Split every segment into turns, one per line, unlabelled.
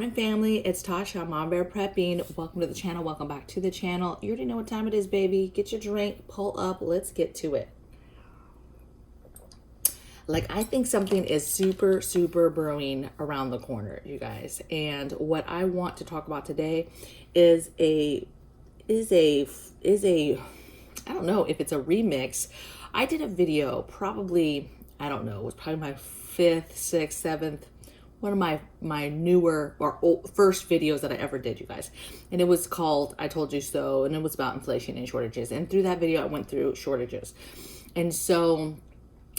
morning, family. It's Tasha, Mom Bear Prepping. Welcome to the channel. Welcome back to the channel. You already know what time it is, baby. Get your drink, pull up. Let's get to it. Like, I think something is super brewing around the corner, you guys. And what I want to talk about today is I don't know if it's a remix. I did a video probably, I don't know, it was probably my fifth, sixth, seventh, one of my newer or first videos that I ever did, you guys. And it was called I Told You So, and it was about inflation and shortages. And through that video, I went through shortages. And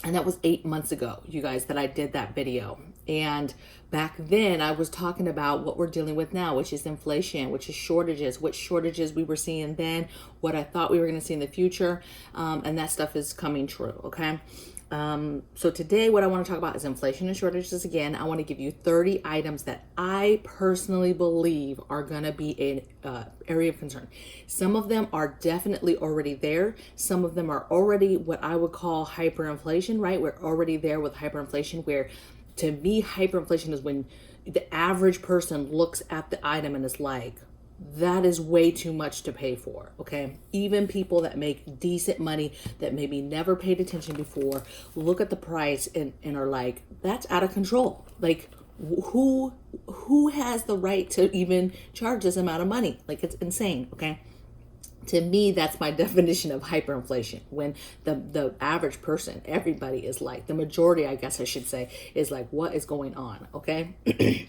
that was 8 months ago, you guys, that I did that video. And back then I was talking about what we're dealing with now, which is inflation, which is shortages, which shortages we were seeing then, what I thought we were going to see in the future. And that stuff is coming true. Okay. So today what I want to talk about is inflation and shortages again. I want to give you 30 items that I personally believe are going to be an area of concern. Some of them are definitely already there. Some of them are already what I would call hyperinflation, right? We're already there with hyperinflation, where to me, hyperinflation is when the average person looks at the item and is like, that is way too much to pay for. Okay. Even people that make decent money that maybe never paid attention before look at the price and are like, that's out of control. Like, who has the right to even charge this amount of money? Like, it's insane. Okay. To me, that's my definition of hyperinflation. When the average person, everybody is like, the majority, I guess I should say, is like, what is going on? Okay.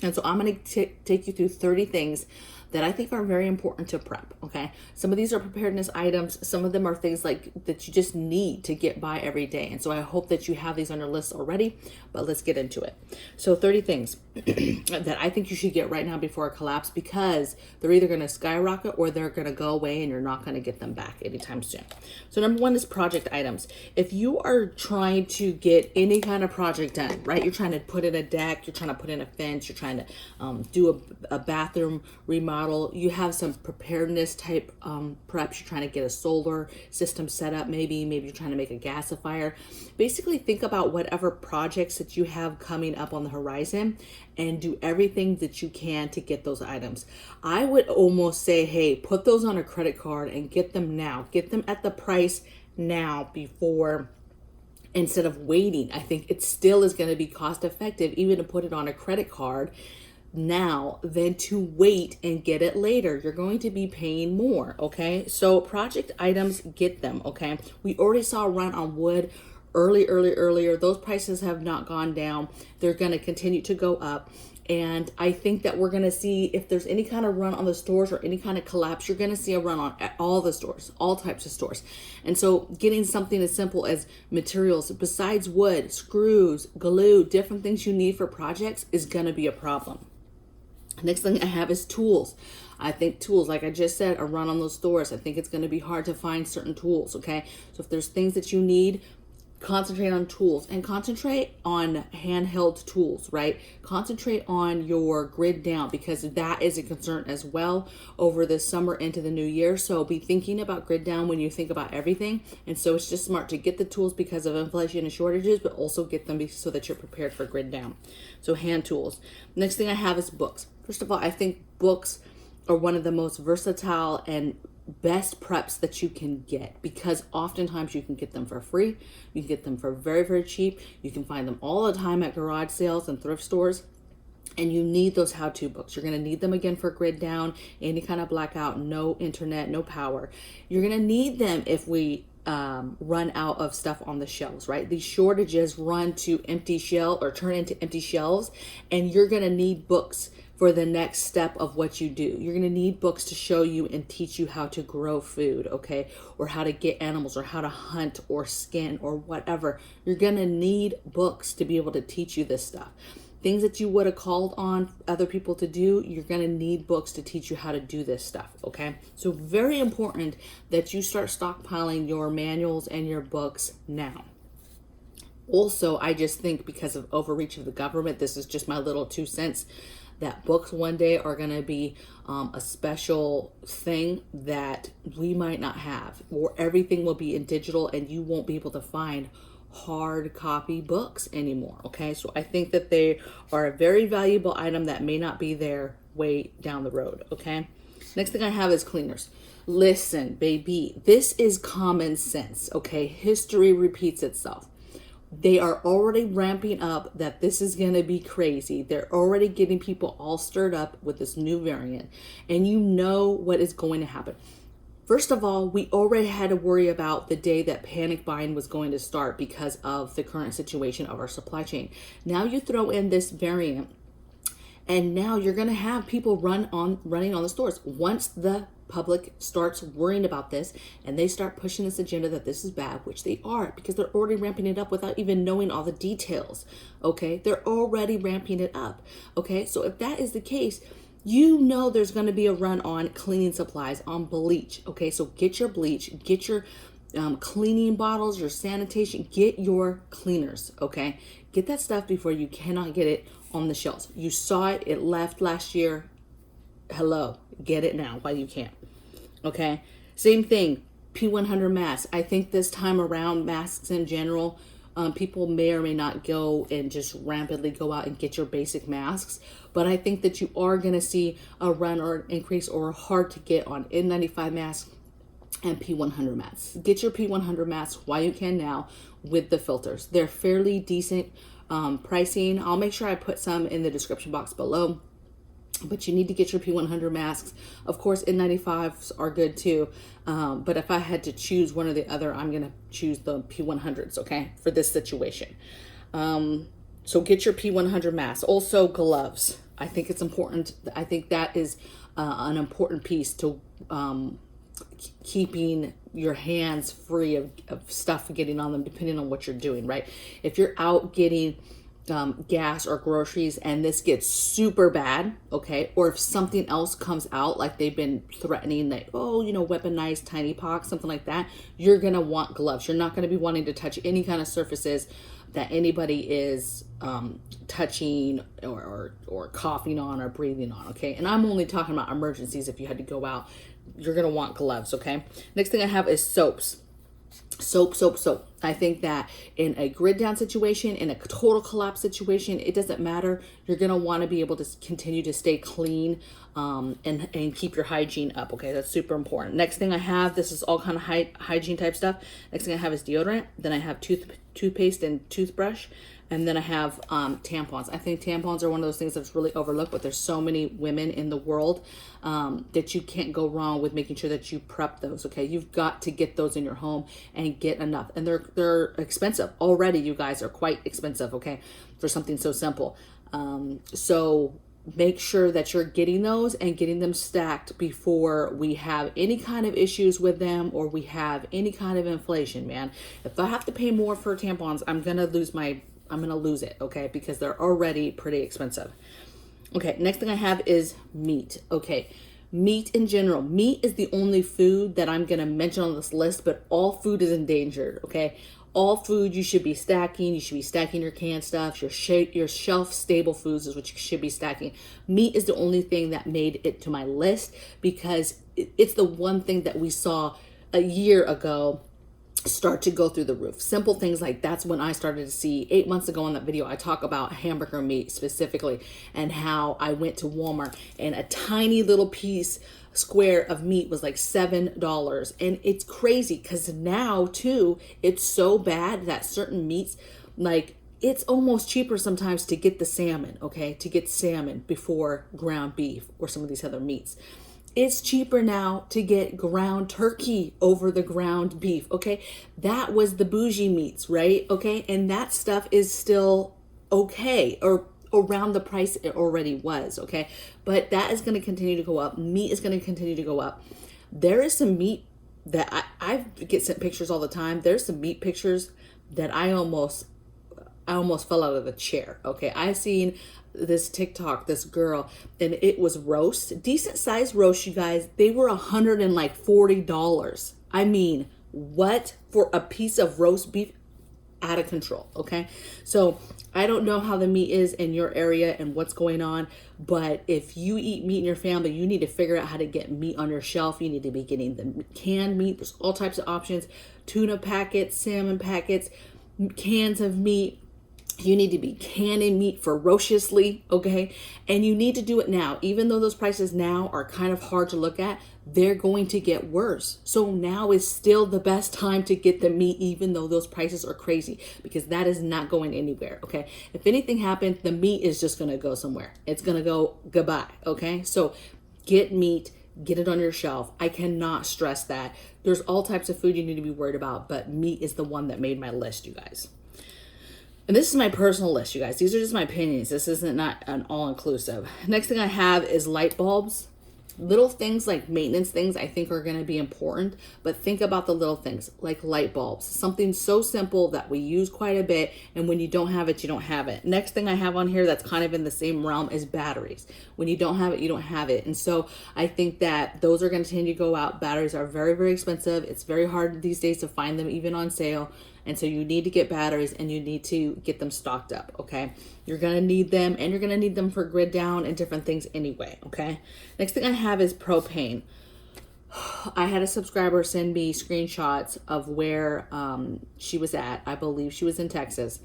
And so I'm going to take you through 30 things that I think are very important to prep. Okay. Some of these are preparedness items. Some of them are things like that you just need to get by every day. And so I hope that you have these on your list already, but let's get into it. So 30 things that I think you should get right now before it collapses, because they're either going to skyrocket or they're going to go away and you're not going to get them back anytime soon. So number one is project items. If you are trying to get any kind of project done, right? You're trying to put in a deck, you're trying to put in a fence, you're trying to do a bathroom remodel, you have some preparedness type preps, you're trying to get a solar system set up, maybe you're trying to make a gasifier. Basically think about whatever projects that you have coming up on the horizon and do everything that you can to get those items. I would almost say, hey, put those on a credit card and get them now. Get them at the price now before, instead of waiting. I think it still is going to be cost effective even to put it on a credit card now than to wait and get it later. You're going to be paying more. Okay. So project items, get them. Okay. We already saw a run on wood earlier. Those prices have not gone down. They're going to continue to go up. And I think that we're going to see, if there's any kind of run on the stores or any kind of collapse, you're going to see a run on all the stores, all types of stores. And so getting something as simple as materials besides wood, screws, glue, different things you need for projects is going to be a problem. Next thing I have is tools. I think tools, like I just said, a run on those stores. I think it's going to be hard to find certain tools. Okay. So if there's things that you need, concentrate on tools and concentrate on handheld tools, right? Concentrate on your grid down, because that is a concern as well over the summer into the new year. So be thinking about grid down when you think about everything. And so it's just smart to get the tools because of inflation and shortages, but also get them so that you're prepared for grid down. So hand tools. Next thing I have is books. First of all, I think books are one of the most versatile and best preps that you can get, because oftentimes you can get them for free. You can get them for very cheap. You can find them all the time at garage sales and thrift stores. And you need those how-to books. You're going to need them again for grid down, any kind of blackout, no internet, no power. You're going to need them if we run out of stuff on the shelves, right? These shortages run to empty shelf or turn into empty shelves, and you're going to need books for the next step of what you do. You're going to need books to show you and teach you how to grow food, okay? Or how to get animals, or how to hunt or skin or whatever. You're going to need books to be able to teach you this stuff. Things that you would have called on other people to do, you're going to need books to teach you how to do this stuff, okay? So very important that you start stockpiling your manuals and your books now. Also, I just think because of overreach of the government, this is just my little 2 cents, that books one day are going to be a special thing that we might not have, or everything will be in digital and you won't be able to find hard copy books anymore. Okay. So I think that they are a very valuable item that may not be there way down the road, okay? Next thing I have is cleaners. Listen, baby, this is common sense, okay? History repeats itself. They are already ramping up that this is going to be crazy. They're already getting people all stirred up with this new variant, and you know what is going to happen. First of all, we already had to worry about the day that panic buying was going to start because of the current situation of our supply chain. Now you throw in this variant, and now you're going to have people running on the stores. Once the public starts worrying about this and they start pushing this agenda that this is bad, which they are, because they're already ramping it up without even knowing all the details, okay? They're already ramping it up, okay? So if that is the case, you know there's going to be a run on cleaning supplies, on bleach, okay? So get your bleach, get your cleaning bottles, your sanitation, get your cleaners, okay? Get that stuff before you cannot get it on the shelves. You saw it, it left last year. Hello, get it now while you can. Okay, same thing, P100 masks. I think this time around, masks in general, people may or may not go and just rapidly go out and get your basic masks. But I think that you are going to see a run or an increase or hard to get on N95 masks and P100 masks. Get your P100 masks while you can now with the filters. They're fairly decent pricing. I'll make sure I put some in the description box below. But you need to get your P100 masks. Of course, N95s are good too. But if I had to choose one or the other, I'm going to choose the P100s, okay, for this situation. So get your P100 masks. Also, gloves. I think it's important. I think that is an important piece to keeping your hands free of stuff getting on them, depending on what you're doing, right? If you're out getting gas or groceries and this gets super bad, okay, or if something else comes out, like they've been threatening that, oh, you know, weaponized tiny pox, something like that, you're gonna want gloves. You're not gonna be wanting to touch any kind of surfaces that anybody is touching or coughing on or breathing on, okay? And I'm only talking about emergencies. If you had to go out, you're gonna want gloves, okay? Next thing I have is soaps. Soap. I think that in a grid down situation, in a total collapse situation, it doesn't matter. You're going to want to be able to continue to stay clean and keep your hygiene up. Okay, that's super important. Next thing I have, this is all kind of hygiene type stuff. Next thing I have is deodorant. Then I have toothpaste and toothbrush. And then I have tampons. I think tampons are one of those things that's really overlooked, but there's so many women in the world that you can't go wrong with making sure that you prep those, okay? You've got to get those in your home and get enough. And they're expensive. Already, you guys are quite expensive, okay, for something so simple. So make sure that you're getting those and getting them stacked before we have any kind of issues with them or we have any kind of inflation, man. If I have to pay more for tampons, I'm going to lose it, okay? Because they're already pretty expensive. Okay, next thing I have is meat. Okay, meat in general. Meat is the only food that I'm going to mention on this list, but all food is endangered, okay? All food you should be stacking. You should be stacking your canned stuff. Your shelf stable foods is what you should be stacking. Meat is the only thing that made it to my list because it's the one thing that we saw a year ago start to go through the roof. Simple things like that's when I started to see 8 months ago in that video, I talk about hamburger meat specifically and how I went to Walmart and a tiny little square of meat was like $7. And it's crazy because now too, it's so bad that certain meats, like it's almost cheaper sometimes to get the salmon, okay? To get salmon before ground beef or some of these other meats. It's cheaper now to get ground turkey over the ground beef, okay? That was the bougie meats, right? Okay, and that stuff is still okay, or around the price it already was, okay? But that is gonna continue to go up. Meat is gonna continue to go up. There is some meat that I get sent pictures all the time. There's some meat pictures that I almost fell out of the chair, okay? I've seen this TikTok, this girl, and it was roast, decent sized roast, you guys. They were $140. I mean, what for a piece of roast beef? Out of control, okay? So I don't know how the meat is in your area and what's going on, but if you eat meat in your family, you need to figure out how to get meat on your shelf. You need to be getting the canned meat. There's all types of options: tuna packets, salmon packets, cans of meat. You need to be canning meat ferociously, okay? And you need to do it now. Even though those prices now are kind of hard to look at, they're going to get worse. So now is still the best time to get the meat, even though those prices are crazy, because that is not going anywhere, okay? If anything happens, the meat is just gonna go somewhere. It's gonna go goodbye, okay? So get meat, get it on your shelf. I cannot stress that. There's all types of food you need to be worried about, but meat is the one that made my list, you guys. And this is my personal list, you guys. These are just my opinions. This isn't not an all-inclusive. Next thing I have is light bulbs. Little things like maintenance things I think are going to be important, but think about the little things like light bulbs. Something so simple that we use quite a bit, and when you don't have it, you don't have it. Next thing I have on here that's kind of in the same realm is batteries. When you don't have it, you don't have it. And so I think that those are going to continue to go out. Batteries are very, very expensive. It's very hard these days to find them even on sale. And so you need to get batteries and you need to get them stocked up, okay? You're gonna need them, and you're gonna need them for grid down and different things anyway, okay? Next thing I have is propane. I had a subscriber send me screenshots of where she was at. I believe she was in Texas.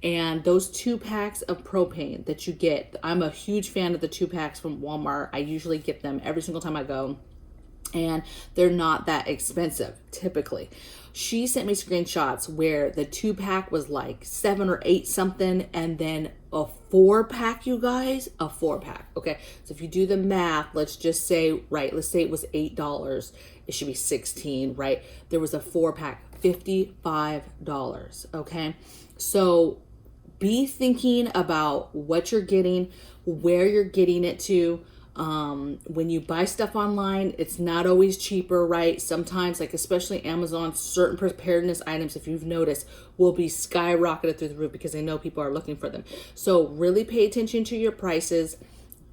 And those 2-packs of propane that you get, I'm a huge fan of the 2-packs from Walmart. I usually get them every single time I go. And they're not that expensive, typically. She sent me screenshots where the 2-pack was like 7 or 8 something, and then a 4-pack, you guys, a 4-pack. Okay, so if you do the math, let's just say, right, let's say it was $8. It should be 16, right? There was a 4-pack, $55. Okay, so be thinking about what you're getting, where you're getting it to. When you buy stuff online, it's not always cheaper, right? Sometimes, like especially Amazon, certain preparedness items, if you've noticed, will be skyrocketed through the roof because they know people are looking for them. So really pay attention to your prices.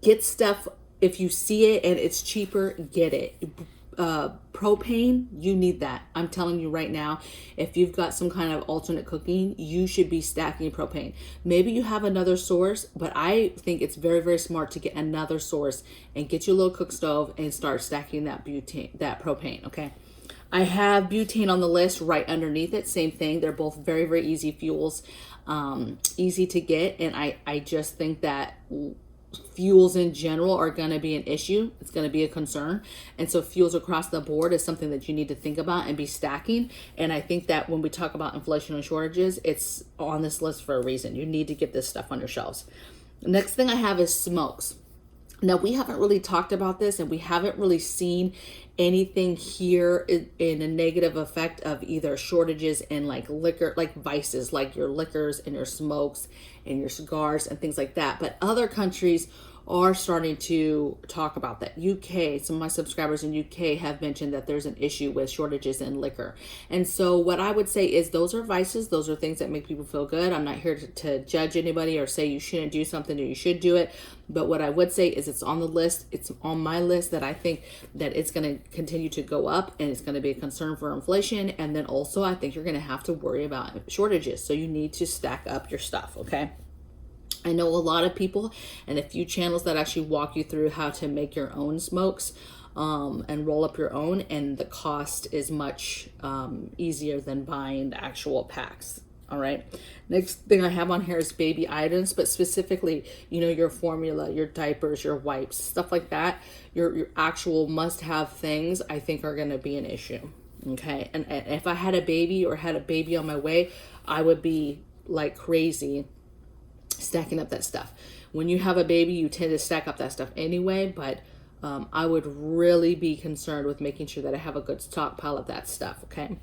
Get stuff. If you see it and it's cheaper, get it. Propane, you need that. I'm telling you right now, if you've got some kind of alternate cooking, you should be stacking propane. Maybe you have another source, but I think it's very, very smart to get another source and get your little cook stove and start stacking that propane, okay? I have butane on the list right underneath it. Same thing. They're both very, very easy fuels, easy to get. And I just think that fuels in general are going to be an issue. It's going to be a concern. And so fuels across the board is something that you need to think about and be stacking. And I think that when we talk about inflation and shortages, it's on this list for a reason. You need to get this stuff on your shelves. The next thing I have is smokes. Now, we haven't really talked about this, and we haven't really seen anything here in a negative effect of either shortages in like liquor, like vices, like your liquors and your smokes and your cigars and things like that. But other countries are starting to talk about that. UK, some of my subscribers in UK have mentioned that there's an issue with shortages in liquor. And so what I would say is those are vices. Those are things that make people feel good. I'm not here to judge anybody or say you shouldn't do something or you should do it. But what I would say is it's on the list. It's on my list that I think that it's going to continue to go up, and it's going to be a concern for inflation. And then also I think you're going to have to worry about shortages. So you need to stack up your stuff, okay? I know a lot of people and a few channels that actually walk you through how to make your own smokes and roll up your own, and the cost is much easier than buying the actual packs. All right. Next thing I have on here is baby items, but specifically, you know, your formula, your diapers, your wipes, stuff like that. Your actual must-have things, I think, are going to be an issue. Okay. And if I had a baby or had a baby on my way, I would be like crazy stacking up that stuff. When you have a baby, you tend to stack up that stuff anyway, but I would really be concerned with making sure that I have a good stockpile of that stuff, okay?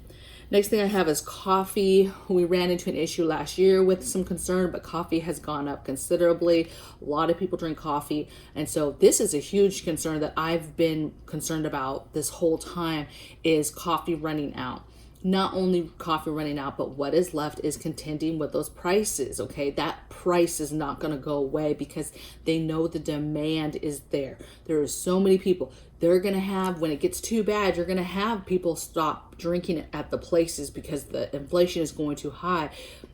Next thing I have is coffee. We ran into an issue last year with some concern, but coffee has gone up considerably. A lot of people drink coffee. And so this is a huge concern that I've been concerned about this whole time, is coffee running out. Not only coffee running out, but what is left is contending with those prices, okay? That price is not going to go away because they know the demand is there. There are so many people. They're going to have, when it gets too bad, you're going to have people stop drinking it at the places because the inflation is going too high.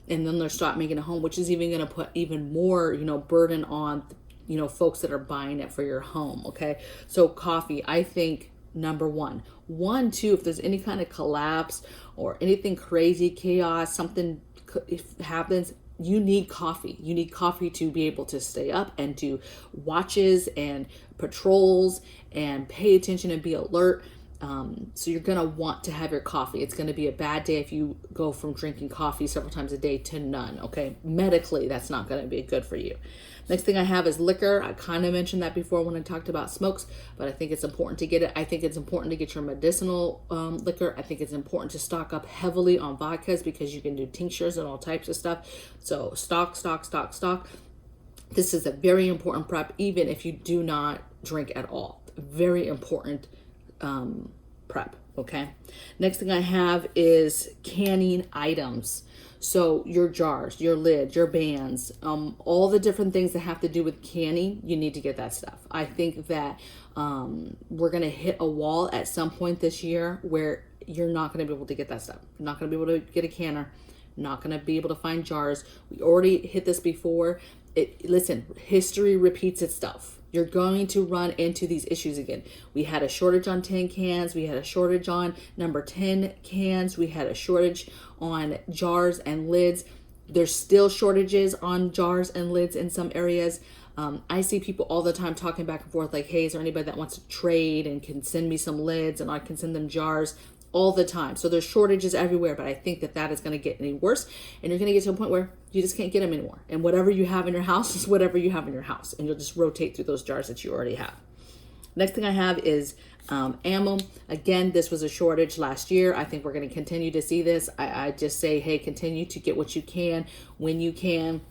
And then they'll stop making it home, which is even going to put even more, burden on, folks that are buying it for your home, okay? So coffee, I think, number one. One, two, if there's any kind of collapse or anything crazy, chaos, something happens, you need coffee. You need coffee to be able to stay up and do watches and patrols and pay attention and be alert. So you're going to want to have your coffee. It's going to be a bad day if you go from drinking coffee several times a day to none. Okay. Medically, that's not going to be good for you. Next thing I have is liquor. I kind of mentioned that before when I talked about smokes, but I think it's important to get it. I think it's important to get your medicinal liquor. I think it's important to stock up heavily on vodkas because you can do tinctures and all types of stuff. So stock. This is a very important prep, even if you do not drink at all. Very important prep. Okay. Next thing I have is canning items. So your jars, your lids, your bands, all the different things that have to do with canning, you need to get that stuff. I think that we're going to hit a wall at some point this year where you're not going to be able to get that stuff. You're not going to be able to get a canner. Not going to be able to find jars. We already hit this before. Listen, history repeats itself. You're going to run into these issues again. We had a shortage on tin cans. We had a shortage on number 10 cans. We had a shortage on jars and lids. There's still shortages on jars and lids in some areas. I see people all the time talking back and forth like, hey, is there anybody that wants to trade and can send me some lids and I can send them jars? All the time. So there's shortages everywhere, but I think that is going to get any worse, and you're going to get to a point where you just can't get them anymore. And whatever you have in your house is whatever you have in your house, and you'll just rotate through those jars that you already have. Next thing I have is ammo. Again, this was a shortage last year. I think we're going to continue to see this. I just say, hey, continue to get what you can when you can.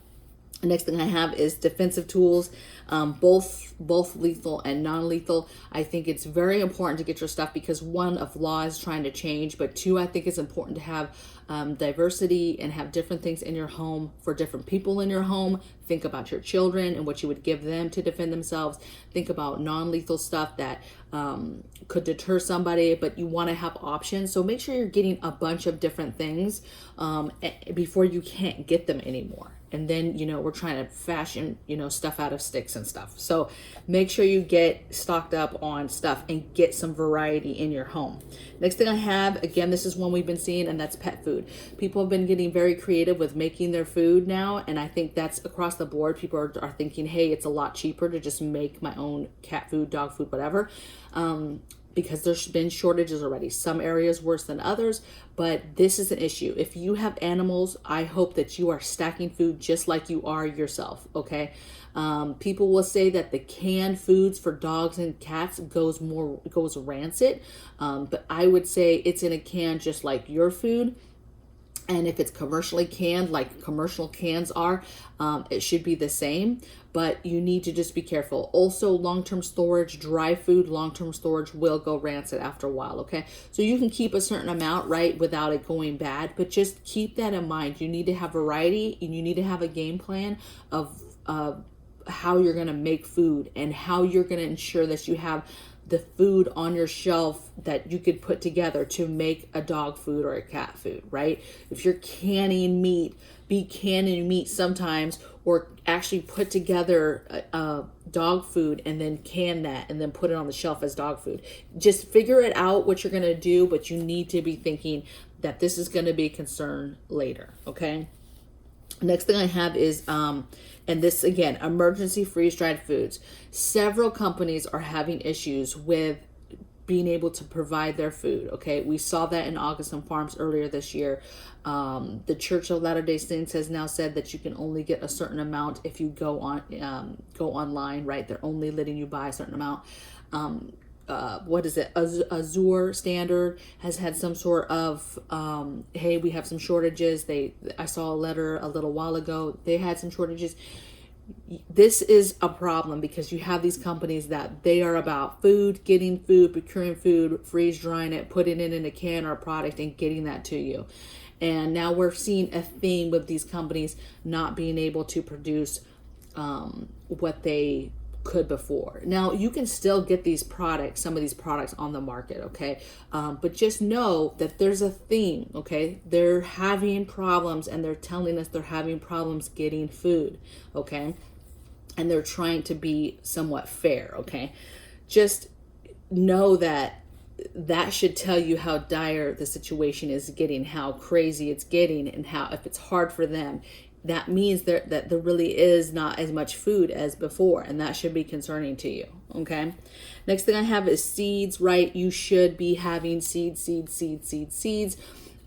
The next thing I have is defensive tools, both lethal and non-lethal. I think it's very important to get your stuff because one, of law is trying to change, but two, I think it's important to have diversity and have different things in your home for different people in your home. Think about your children and what you would give them to defend themselves. Think about non-lethal stuff that could deter somebody, but you want to have options. So make sure you're getting a bunch of different things before you can't get them anymore. And then, we're trying to fashion, stuff out of sticks and stuff. So make sure you get stocked up on stuff and get some variety in your home. Next thing I have, again, this is one we've been seeing, and that's pet food. People have been getting very creative with making their food now. And I think that's across the board. People are thinking, hey, it's a lot cheaper to just make my own cat food, dog food, whatever. Because there's been shortages already. Some areas worse than others, but this is an issue. If you have animals, I hope that you are stacking food just like you are yourself, okay? People will say that the canned foods for dogs and cats goes rancid, but I would say it's in a can just like your food. And if it's commercially canned, like commercial cans are, it should be the same, but you need to just be careful. Also, long-term storage, dry food, long-term storage will go rancid after a while, okay? So you can keep a certain amount, right, without it going bad, but just keep that in mind. You need to have variety, and you need to have a game plan of how you're going to make food and how you're going to ensure that you have the food on your shelf that you could put together to make a dog food or a cat food, right? If you're canning meat, be canning meat sometimes, or actually put together dog food and then can that and then put it on the shelf as dog food. Just figure it out what you're going to do, but you need to be thinking that this is going to be a concern later, okay? Next thing I have is, and this again, emergency freeze-dried foods. Several companies are having issues with being able to provide their food. Okay, we saw that in Augustin Farms earlier this year. The Church of Latter-day Saints has now said that you can only get a certain amount if you go online. Right, they're only letting you buy a certain amount. What is it? Azure Standard has had some sort of, hey, we have some shortages. I saw a letter a little while ago. They had some shortages. This is a problem because you have these companies that they are about food, getting food, procuring food, freeze drying it, putting it in a can or a product and getting that to you. And now we're seeing a theme with these companies not being able to produce what they could before. Now you can still get some of these products on the market, okay? But just know that there's a theme, okay? They're having problems and they're telling us they're having problems getting food, okay? And they're trying to be somewhat fair, okay? Just know that should tell you how dire the situation is getting, how crazy it's getting, and how if it's hard for them, that means that there really is not as much food as before, and that should be concerning to you. Okay. Next thing I have is seeds, right? You should be having seeds.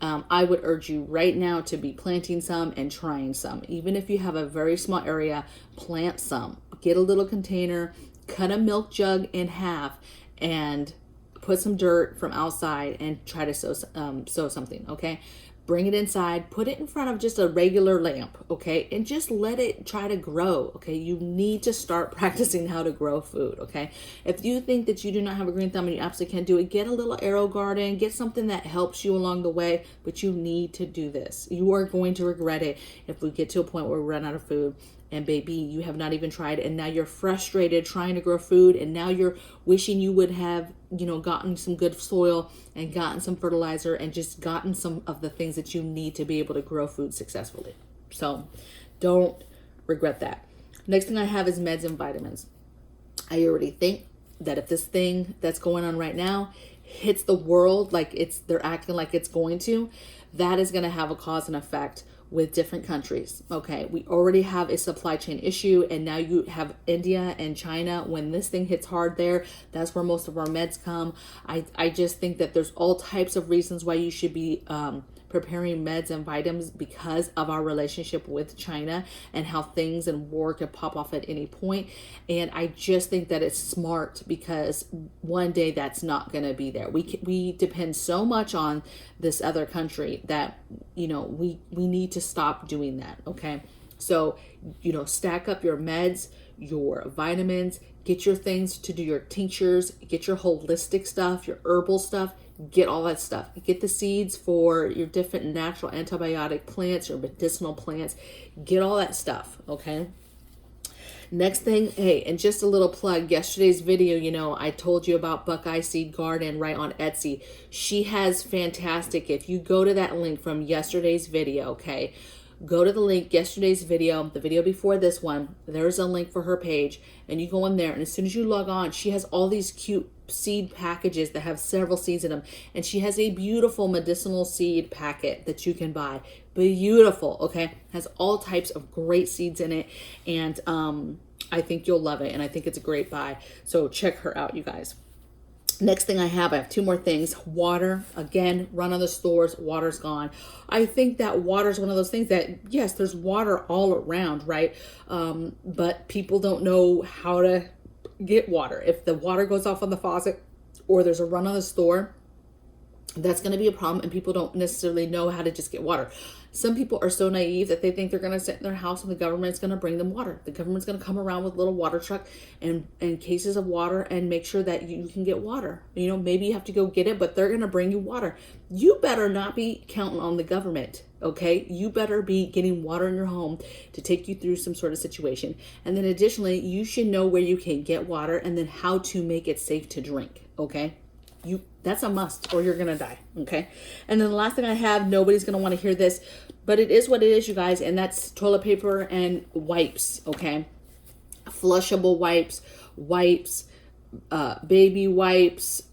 I would urge you right now to be planting some and trying some. Even if you have a very small area, plant some. Get a little container, cut a milk jug in half, and put some dirt from outside and try to sow something, okay? Bring it inside, put it in front of just a regular lamp, okay? And just let it try to grow, okay? You need to start practicing how to grow food, okay? If you think that you do not have a green thumb and you absolutely can't do it, get a little arrow garden, get something that helps you along the way, but you need to do this. You are going to regret it if we get to a point where we run out of food. And baby, you have not even tried, and now you're frustrated trying to grow food, and now you're wishing you would have, gotten some good soil and gotten some fertilizer and just gotten some of the things that you need to be able to grow food successfully. So don't regret that. Next thing I have is meds and vitamins. I already think that if this thing that's going on right now hits the world like they're acting like it's going to, that is going to have a cause and effect with different countries. Okay, we already have a supply chain issue, and now you have India and China. When this thing hits hard there, that's where most of our meds come. I just think that there's all types of reasons why you should be preparing meds and vitamins because of our relationship with China and how things and war could pop off at any point. And I just think that it's smart because one day that's not going to be there. We depend so much on this other country that, we need to stop doing that. Okay. So, stack up your meds, your vitamins, get your things to do your tinctures, get your holistic stuff, your herbal stuff, get all that stuff. Get the seeds for your different natural antibiotic plants, your medicinal plants, get all that stuff. Okay. Next thing, hey, and just a little plug, yesterday's video, I told you about Buckeye Seed Garden right on Etsy. She has fantastic, if you go to that link from yesterday's video, okay, go to the link, yesterday's video, the video before this one, there's a link for her page, and you go in there, and as soon as you log on, she has all these cute seed packages that have several seeds in them, and she has a beautiful medicinal seed packet that you can buy. Beautiful, okay, has all types of great seeds in it, and I think you'll love it, and I think it's a great buy. So check her out, you guys. Next thing I have 2 more things. Water, again, run on the stores, water's gone. I think that water is one of those things that, yes, there's water all around, right? But people don't know how to get water. If the water goes off on the faucet or there's a run on the store, that's going to be a problem, and people don't necessarily know how to just get water. Some people are so naive that they think they're going to sit in their house and the government's going to bring them water. The government's going to come around with a little water truck and cases of water and make sure that you can get water. Maybe you have to go get it, but they're going to bring you water. You better not be counting on the government, okay? You better be getting water in your home to take you through some sort of situation. And then additionally, you should know where you can get water and then how to make it safe to drink, okay? That's a must, or you're going to die. Okay. And then the last thing I have, nobody's going to want to hear this, but it is what it is, you guys. And that's toilet paper and wipes. Okay. Flushable wipes, baby wipes,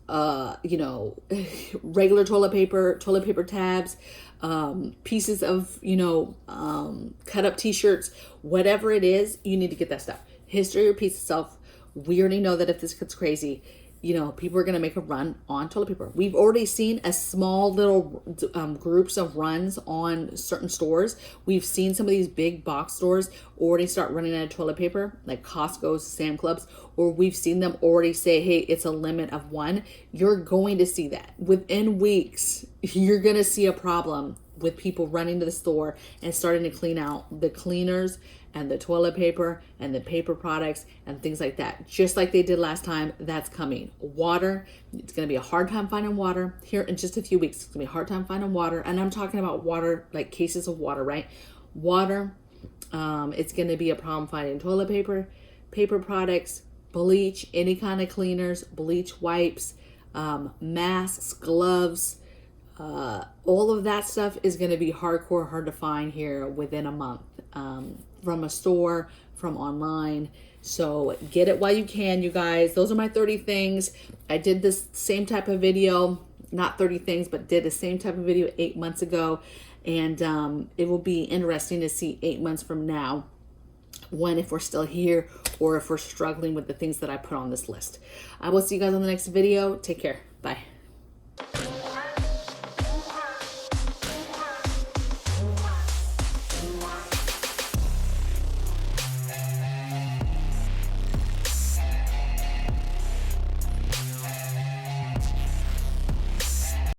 regular toilet paper tabs, pieces of, cut up t-shirts, whatever it is, you need to get that stuff. History repeats itself. We already know that if this gets crazy, people are going to make a run on toilet paper. We've already seen a small little groups of runs on certain stores. We've seen some of these big box stores already start running out of toilet paper, like Costco's, Sam Clubs, or we've seen them already say, hey, it's a limit of 1. You're going to see that. Within weeks, you're going to see a problem with people running to the store and starting to clean out the cleaners and the toilet paper and the paper products and things like that. Just like they did last time, that's coming. Water, it's going to be a hard time finding water here in just a few weeks. It's going to be a hard time finding water. And I'm talking about water, like cases of water, right? Water, it's going to be a problem finding toilet paper, paper products, bleach, any kind of cleaners, bleach wipes, masks, gloves, all of that stuff is going to be hard to find here within a month. From a store, from online. So get it while you can, you guys. Those are my 30 things. I did this same type of video not 30 things, but did the same type of video 8 months ago. And it will be interesting to see 8 months from now if we're still here or if we're struggling with the things that I put on this list. I will see you guys on the next video. Take care. Bye.